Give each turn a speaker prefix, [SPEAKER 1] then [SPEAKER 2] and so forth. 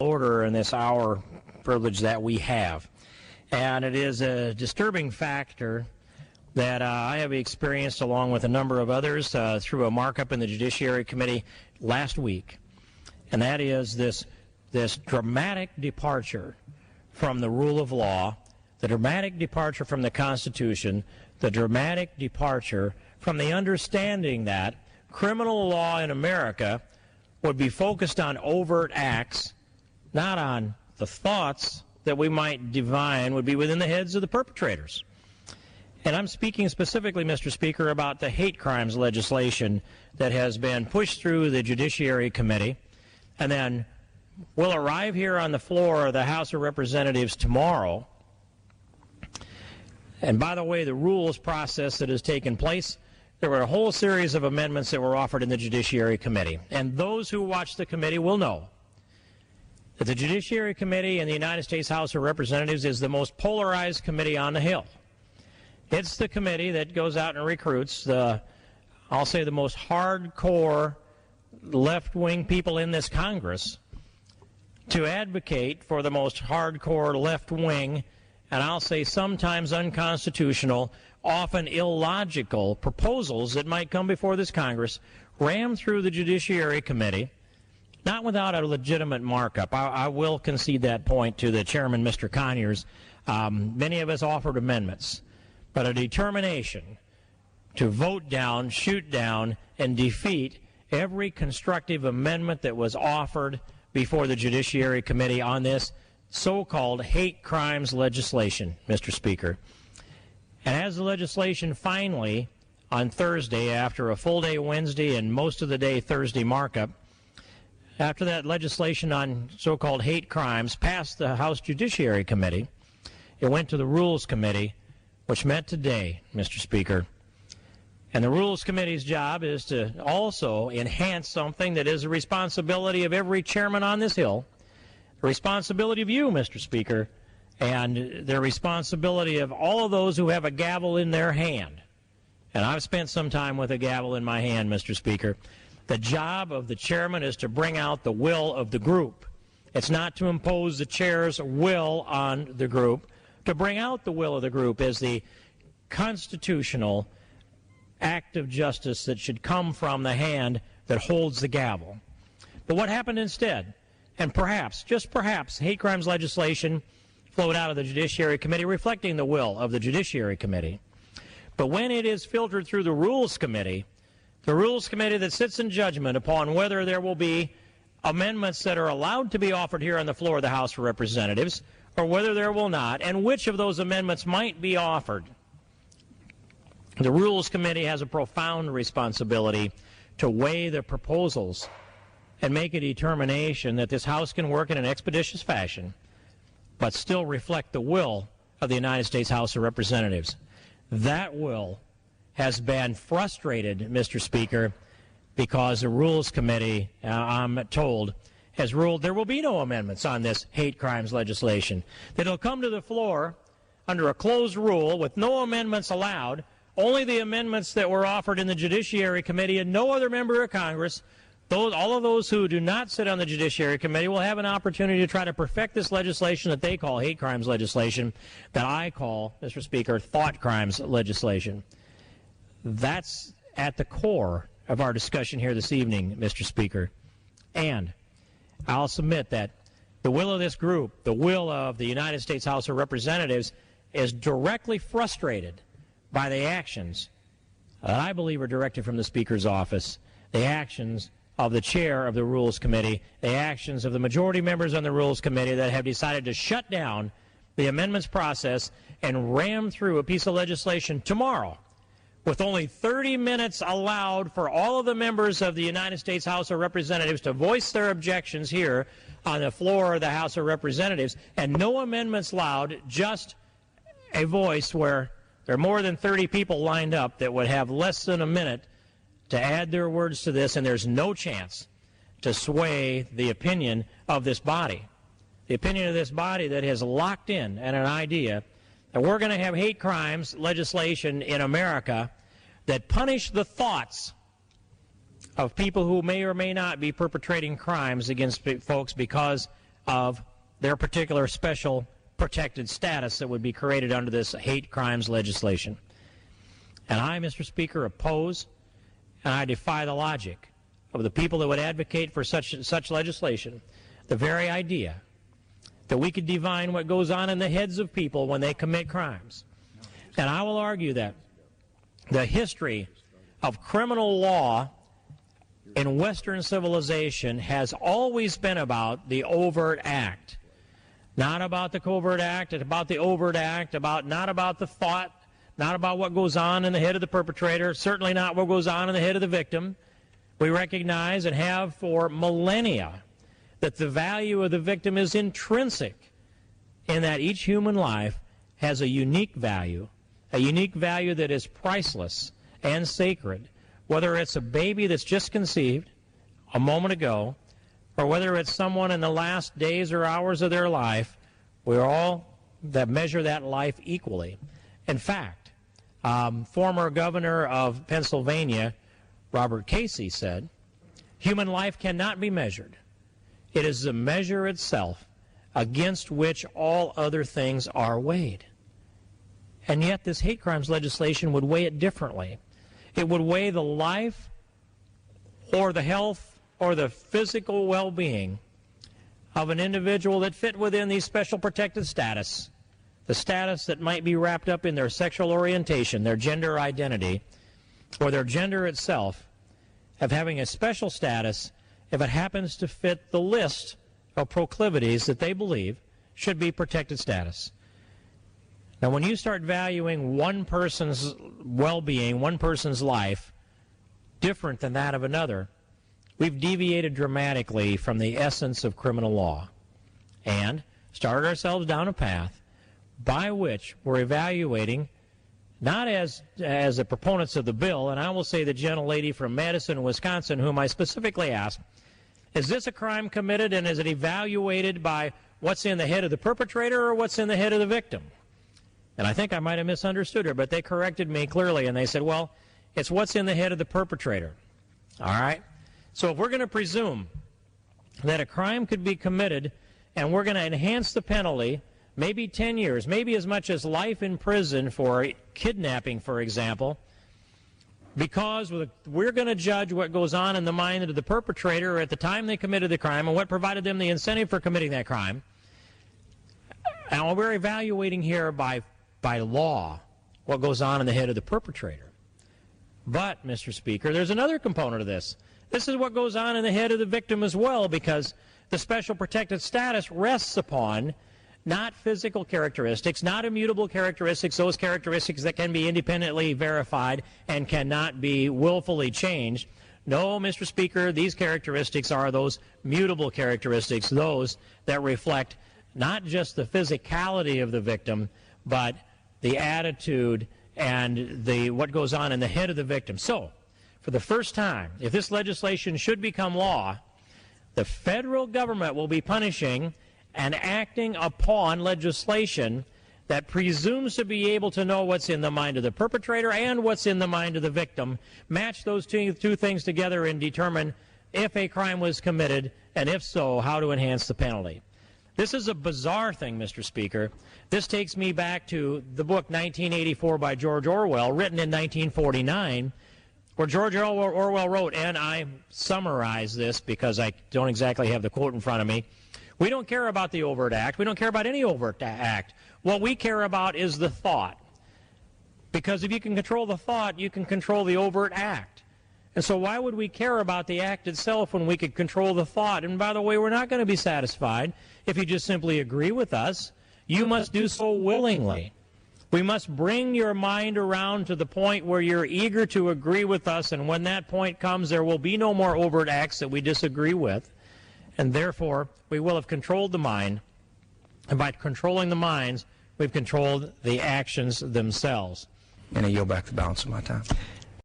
[SPEAKER 1] order in this hour privilege that we have. And it is a disturbing factor that I have experienced along with a number of others through a markup in the Judiciary Committee last week. And that is this dramatic departure from the rule of law, the dramatic departure from the Constitution, the dramatic departure from the understanding that criminal law in America would be focused on overt acts, not on the thoughts that we might divine would be within the heads of the perpetrators. And I'm speaking specifically, Mr. Speaker, about the hate crimes legislation that has been pushed through the Judiciary Committee and then will arrive here on the floor of the House of Representatives tomorrow. And by the way, the rules process that has taken place, there were a whole series of amendments that were offered in the Judiciary Committee. And those who watch the committee will know that the Judiciary Committee in the United States House of Representatives is the most polarized committee on the Hill. It's the committee that goes out and recruits I'll say the most hardcore left-wing people in this Congress to advocate for the most hardcore left-wing, and I'll say sometimes unconstitutional, often illogical proposals that might come before this Congress, rammed through the Judiciary Committee, not without a legitimate markup. I will concede that point to the chairman, Mr. Conyers. Many of us offered amendments, but a determination to vote down, shoot down, and defeat every constructive amendment that was offered before the Judiciary Committee on this so-called hate crimes legislation, Mr. Speaker. And as the legislation finally, on Thursday, after a full day Wednesday and most of the day Thursday markup, after that legislation on so-called hate crimes passed the House Judiciary Committee, it went to the Rules Committee, which met today, Mr. Speaker. And the Rules Committee's job is to also enhance something that is a responsibility of every chairman on this Hill, the responsibility of you, Mr. Speaker, and the responsibility of all of those who have a gavel in their hand. And I've spent some time with a gavel in my hand, Mr. Speaker. The job of the chairman is to bring out the will of the group. It's not to impose the chair's will on the group. To bring out the will of the group is the constitutional act of justice that should come from the hand that holds the gavel. But what happened instead? And perhaps, just perhaps, hate crimes legislation flowed out of the Judiciary Committee reflecting the will of the Judiciary Committee. But when it is filtered through the Rules Committee, the Rules Committee that sits in judgment upon whether there will be amendments that are allowed to be offered here on the floor of the House of Representatives or whether there will not, and which of those amendments might be offered. The Rules Committee has a profound responsibility to weigh the proposals and make a determination that this House can work in an expeditious fashion but still reflect the will of the United States House of Representatives. That will has been frustrated, Mr. Speaker, because the Rules Committee, I'm told, has ruled there will be no amendments on this hate crimes legislation. That it'll come to the floor under a closed rule with no amendments allowed, only the amendments that were offered in the Judiciary Committee and no other member of Congress. All of those who do not sit on the Judiciary Committee will have an opportunity to try to perfect this legislation that they call hate crimes legislation, that I call, Mr. Speaker, thought crimes legislation. That's at the core of our discussion here this evening, Mr. Speaker. And I'll submit that the will of this group, the will of the United States House of Representatives, is directly frustrated by the actions that I believe are directed from the Speaker's office, the actions of the chair of the Rules Committee, the actions of the majority members on the Rules Committee that have decided to shut down the amendments process and ram through a piece of legislation tomorrow with only 30 minutes allowed for all of the members of the United States House of Representatives to voice their objections here on the floor of the House of Representatives, and no amendments allowed, just a voice where there are more than 30 people lined up that would have less than a minute to add their words to this, and there's no chance to sway the opinion of this body. The opinion of this body that has locked in at an idea that we're going to have hate crimes legislation in America that punish the thoughts of people who may or may not be perpetrating crimes against folks because of their particular special protected status that would be created under this hate crimes legislation. And I, Mr. Speaker, oppose and I defy the logic of the people that would advocate for such legislation, the very idea that we could divine what goes on in the heads of people when they commit crimes. And I will argue that the history of criminal law in Western civilization has always been about the overt act. Not about the covert act, it's about the overt act, not about the thought, not about what goes on in the head of the perpetrator, certainly not what goes on in the head of the victim. We recognize and have for millennia that the value of the victim is intrinsic in that each human life has a unique value that is priceless and sacred, whether it's a baby that's just conceived a moment ago, or whether it's someone in the last days or hours of their life. We're all that measure that life equally. In fact, former governor of Pennsylvania, Robert Casey, said, "Human life cannot be measured. It is the measure itself against which all other things are weighed." And yet this hate crimes legislation would weigh it differently. It would weigh the life or the health or the physical well-being of an individual that fit within these special protected status, the status that might be wrapped up in their sexual orientation, their gender identity, or their gender itself, of having a special status if it happens to fit the list of proclivities that they believe should be protected status. Now, when you start valuing one person's well-being, one person's life, different than that of another, we've deviated dramatically from the essence of criminal law and started ourselves down a path by which we're evaluating, not as the proponents of the bill, and I will say the gentlelady from Madison, Wisconsin, whom I specifically asked, is this a crime committed and is it evaluated by what's in the head of the perpetrator or what's in the head of the victim? And I think I might have misunderstood her, but they corrected me clearly, and they said, well, it's what's in the head of the perpetrator. All right? So if we're going to presume that a crime could be committed and we're going to enhance the penalty, maybe 10 years, maybe as much as life in prison for kidnapping, for example, because we're going to judge what goes on in the mind of the perpetrator at the time they committed the crime and what provided them the incentive for committing that crime. And we're evaluating here by law what goes on in the head of the perpetrator. But, Mr. Speaker, there's another component of this. This is what goes on in the head of the victim as well, because the special protected status rests upon not physical characteristics, not immutable characteristics, those characteristics that can be independently verified and cannot be willfully changed. No, Mr. Speaker, these characteristics are those mutable characteristics, those that reflect not just the physicality of the victim, but the attitude and what goes on in the head of the victim. So, for the first time, if this legislation should become law, the federal government will be punishing and acting upon legislation that presumes to be able to know what's in the mind of the perpetrator and what's in the mind of the victim, match those two things together and determine if a crime was committed, and if so, how to enhance the penalty. This is a bizarre thing, Mr. Speaker. This takes me back to the book 1984 by George Orwell, written in 1949, where George Orwell wrote, and I summarize this because I don't exactly have the quote in front of me, we don't care about the overt act. We don't care about any overt act. What we care about is the thought. Because if you can control the thought, you can control the overt act. And so why would we care about the act itself when we could control the thought? And by the way, we're not going to be satisfied if you just simply agree with us. You must do so willingly. We must bring your mind around to the point where you're eager to agree with us, and when that point comes, there will be no more overt acts that we disagree with. And therefore, we will have controlled the mind. And by controlling the minds, we've controlled the actions themselves.
[SPEAKER 2] And I yield back the balance of my time.